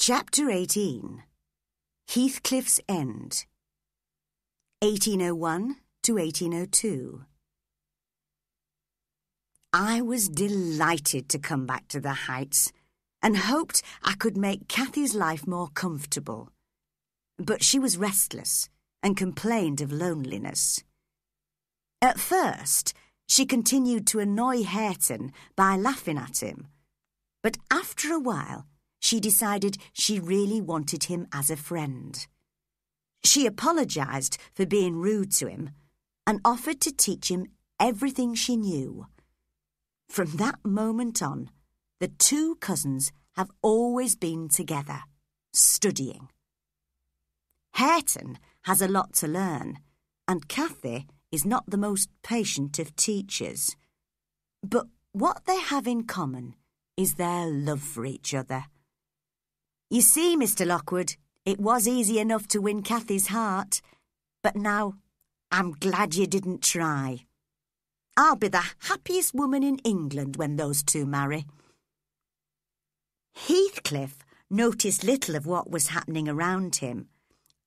Chapter 18. Heathcliff's End, 1801 to 1802. I was delighted to come back to the Heights and hoped I could make Cathy's life more comfortable. But she was restless and complained of loneliness. At first, she continued to annoy Hareton by laughing at him, but after a while, she decided she really wanted him as a friend. She apologised for being rude to him and offered to teach him everything she knew. From that moment on, the two cousins have always been together, studying. Hareton has a lot to learn, and Cathy is not the most patient of teachers. But what they have in common is their love for each other. You see, Mr. Lockwood, it was easy enough to win Cathy's heart, but now I'm glad you didn't try. I'll be the happiest woman in England when those two marry. Heathcliff noticed little of what was happening around him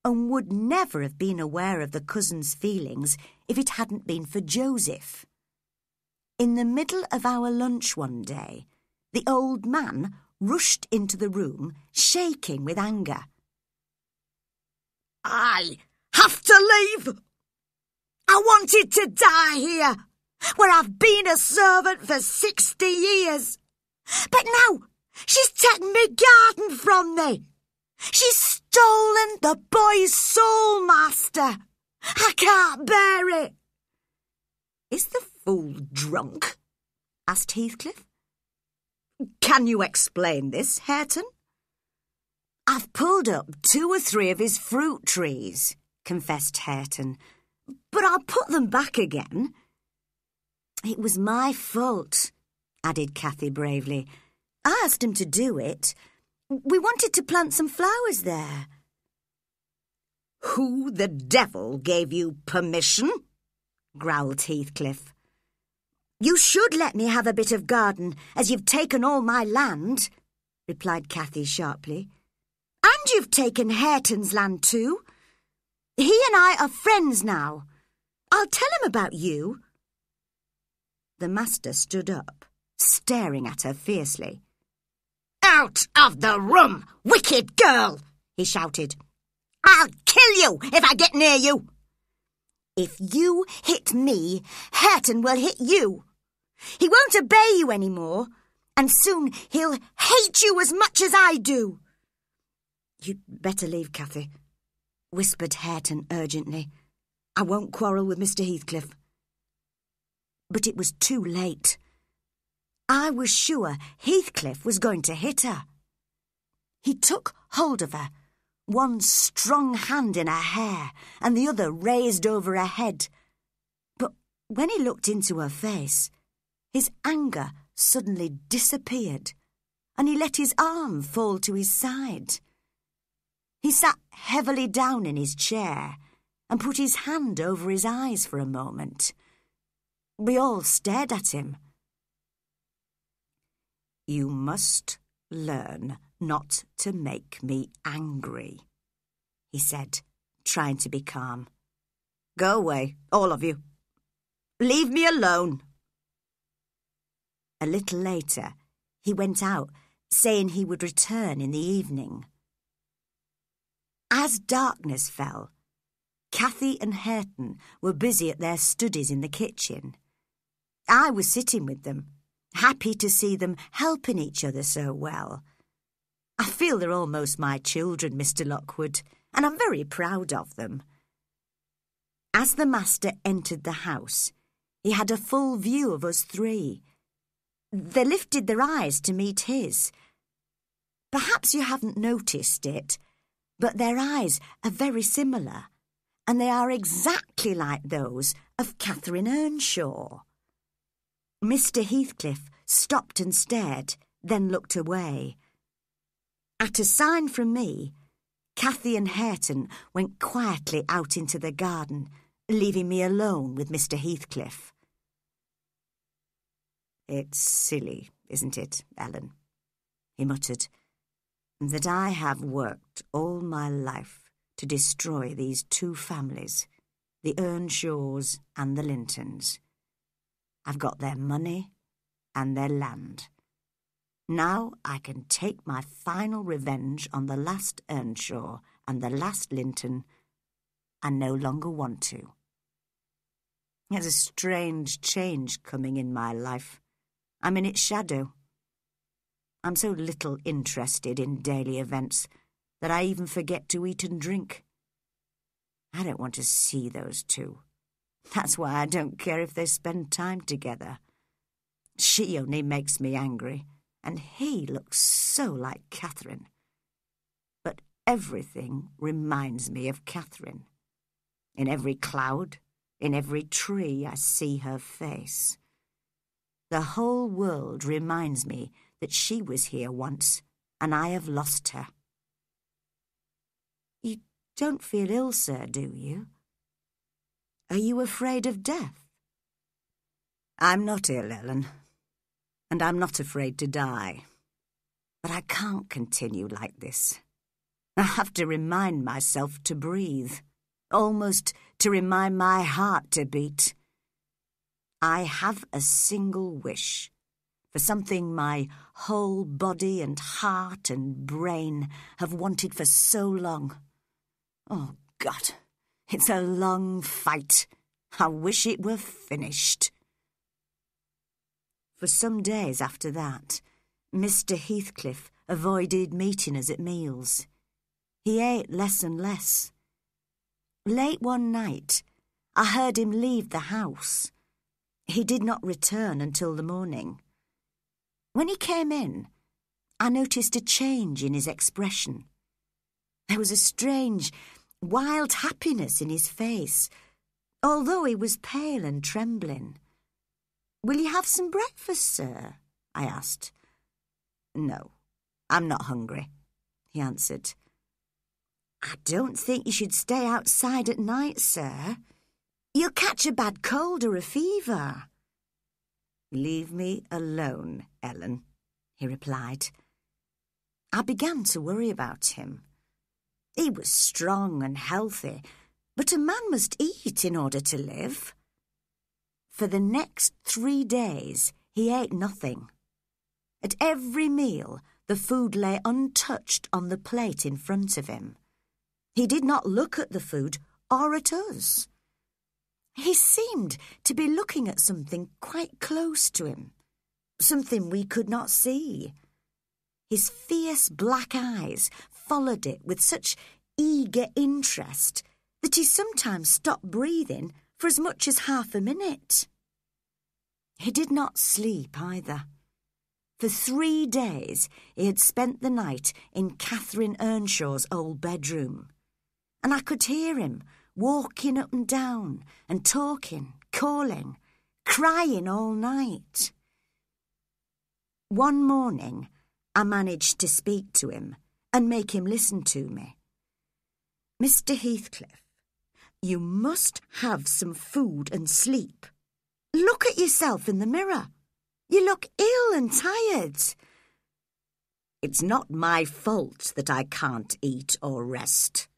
and would never have been aware of the cousins' feelings if it hadn't been for Joseph. In the middle of our lunch one day, the old man rushed into the room, shaking with anger. I have to leave. I wanted to die here, where I've been a servant for 60 years. But now she's taken my garden from me. She's stolen the boy's soul, master. I can't bear it. Is the fool drunk? Asked Heathcliff. Can you explain this, Hareton? I've pulled up 2 or 3 of his fruit trees, confessed Hareton, but I'll put them back again. It was my fault, added Cathy bravely. I asked him to do it. We wanted to plant some flowers there. Who the devil gave you permission? Growled Heathcliff. You should let me have a bit of garden, as you've taken all my land, replied Cathy sharply. And you've taken Hareton's land too. He and I are friends now. I'll tell him about you. The master stood up, staring at her fiercely. Out of the room, wicked girl, he shouted. I'll kill you if I get near you. If you hit me, Hareton will hit you. He won't obey you anymore, and soon he'll hate you as much as I do. You'd better leave, Cathy, whispered Hareton urgently. I won't quarrel with Mr. Heathcliff. But it was too late. I was sure Heathcliff was going to hit her. He took hold of her, one strong hand in her hair and the other raised over her head. But when he looked into her face, his anger suddenly disappeared, and he let his arm fall to his side. He sat heavily down in his chair and put his hand over his eyes for a moment. We all stared at him. You must learn not to make me angry, he said, trying to be calm. Go away, all of you. Leave me alone. A little later, he went out, saying he would return in the evening. As darkness fell, Cathy and Hareton were busy at their studies in the kitchen. I was sitting with them, happy to see them helping each other so well. I feel they're almost my children, Mr. Lockwood, and I'm very proud of them. As the master entered the house, he had a full view of us 3. They lifted their eyes to meet his. Perhaps you haven't noticed it, but their eyes are very similar, and they are exactly like those of Catherine Earnshaw. Mr. Heathcliff stopped and stared, then looked away. At a sign from me, Cathy and Hareton went quietly out into the garden, leaving me alone with Mr. Heathcliff. It's silly, isn't it, Ellen? He muttered. that I have worked all my life to destroy these two families, the Earnshaws and the Lintons. I've got their money and their land. Now I can take my final revenge on the last Earnshaw and the last Linton, and no longer want to. There's a strange change coming in my life. I'm in its shadow. I'm so little interested in daily events that I even forget to eat and drink. I don't want to see those two. That's why I don't care if they spend time together. She only makes me angry, and he looks so like Catherine. But everything reminds me of Catherine. In every cloud, in every tree, I see her face. The whole world reminds me that she was here once, and I have lost her. You don't feel ill, sir, do you? Are you afraid of death? I'm not ill, Ellen, and I'm not afraid to die. But I can't continue like this. I have to remind myself to breathe, almost to remind my heart to beat. I have a single wish, for something my whole body and heart and brain have wanted for so long. Oh, God, it's a long fight. I wish it were finished. For some days after that, Mr. Heathcliff avoided meeting us at meals. He ate less and less. Late one night, I heard him leave the house. He did not return until the morning. When he came in, I noticed a change in his expression. There was a strange, wild happiness in his face, although he was pale and trembling. "Will you have some breakfast, sir?" I asked. "No, I'm not hungry," he answered. "I don't think you should stay outside at night, sir. You'll catch a bad cold or a fever." "Leave me alone, Ellen," he replied. I began to worry about him. He was strong and healthy, but a man must eat in order to live. For the next 3 days, he ate nothing. At every meal, the food lay untouched on the plate in front of him. He did not look at the food or at us. He seemed to be looking at something quite close to him, something we could not see. His fierce black eyes followed it with such eager interest that he sometimes stopped breathing for as much as half a minute. He did not sleep either. For 3 days he had spent the night in Catherine Earnshaw's old bedroom, and I could hear him walking up and down and talking, calling, crying all night. One morning I managed to speak to him and make him listen to me. "Mr. Heathcliff, you must have some food and sleep. Look at yourself in the mirror. You look ill and tired." "It's not my fault that I can't eat or rest.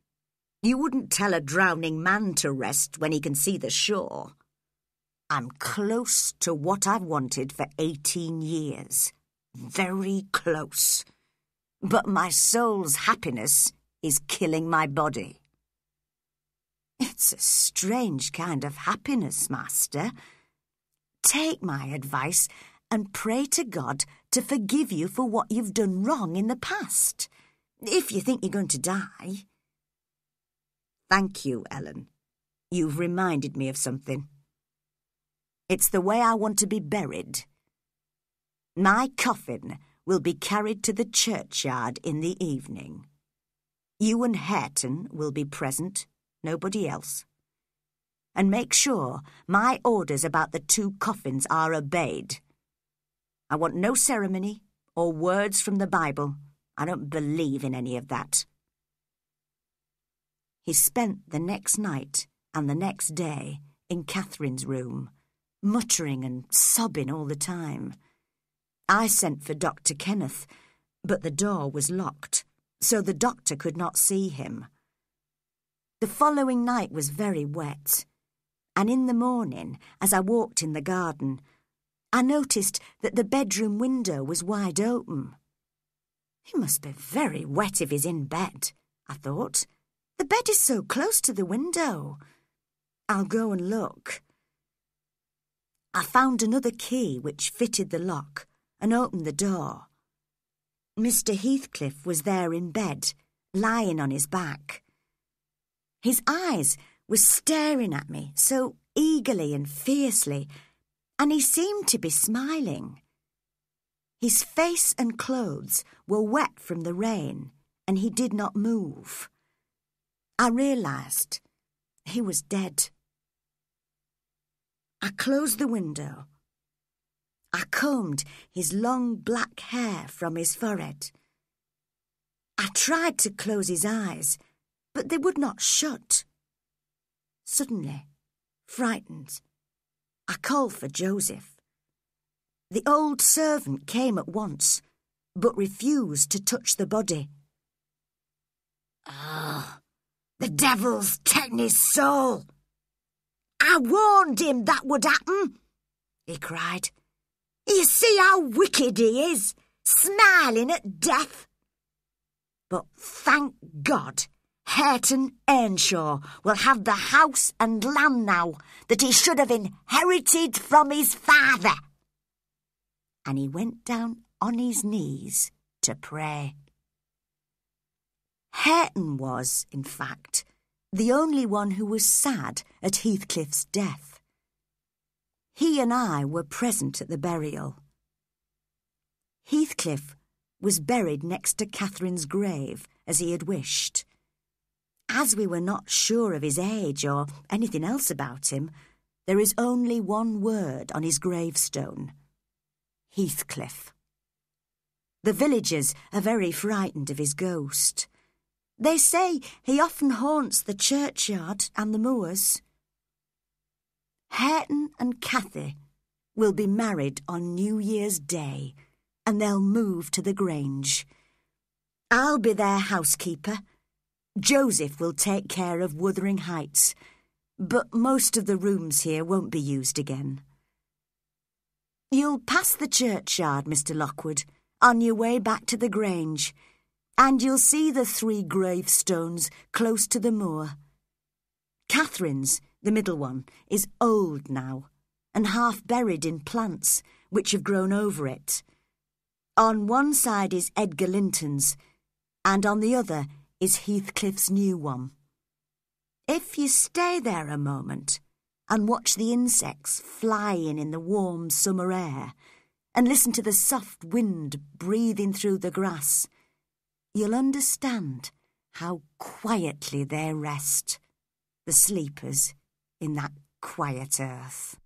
You wouldn't tell a drowning man to rest when he can see the shore. I'm close to what I've wanted for 18 years. Very close. But my soul's happiness is killing my body." "It's a strange kind of happiness, Master. Take my advice and pray to God to forgive you for what you've done wrong in the past, if you think you're going to die." "Thank you, Ellen. You've reminded me of something. It's the way I want to be buried. My coffin will be carried to the churchyard in the evening. You and Hareton will be present, nobody else. And make sure my orders about the 2 coffins are obeyed. I want no ceremony or words from the Bible. I don't believe in any of that." He spent the next night and the next day in Catherine's room, muttering and sobbing all the time. I sent for Dr. Kenneth, but the door was locked. so the doctor could not see him. The following night was very wet, and in the morning, as I walked in the garden, I noticed that the bedroom window was wide open. He must be very wet if he's in bed, I thought. The bed is so close to the window. I'll go and look. I found another key which fitted the lock and opened the door. Mr. Heathcliff was there in bed, lying on his back. His eyes were staring at me so eagerly and fiercely, and he seemed to be smiling. His face and clothes were wet from the rain, and he did not move. I realised he was dead. I closed the window. I combed his long black hair from his forehead. I tried to close his eyes, but they would not shut. Suddenly, frightened, I called for Joseph. The old servant came at once, but refused to touch the body. "Ah, the devil's taken his soul. I warned him that would happen," he cried. "You see how wicked he is, smiling at death. But thank God, Hareton Earnshaw will have the house and land now that he should have inherited from his father." And he went down on his knees to pray. Hareton was, in fact, the only one who was sad at Heathcliff's death. He and I were present at the burial. Heathcliff was buried next to Catherine's grave, as he had wished. As we were not sure of his age or anything else about him, there is only one word on his gravestone: Heathcliff. The villagers are very frightened of his ghost. They say he often haunts the churchyard and the moors. Hareton and Cathy will be married on New Year's Day, and they'll move to the Grange. I'll be their housekeeper. Joseph will take care of Wuthering Heights, but most of the rooms here won't be used again. You'll pass the churchyard, Mr. Lockwood, on your way back to the Grange, and you'll see the 3 gravestones close to the moor. Catherine's, the middle one, is old now, and half buried in plants which have grown over it. On one side is Edgar Linton's, and on the other is Heathcliff's new one. If you stay there a moment and watch the insects flying in the warm summer air and listen to the soft wind breathing through the grass, you'll understand how quietly they rest, the sleepers in that quiet earth.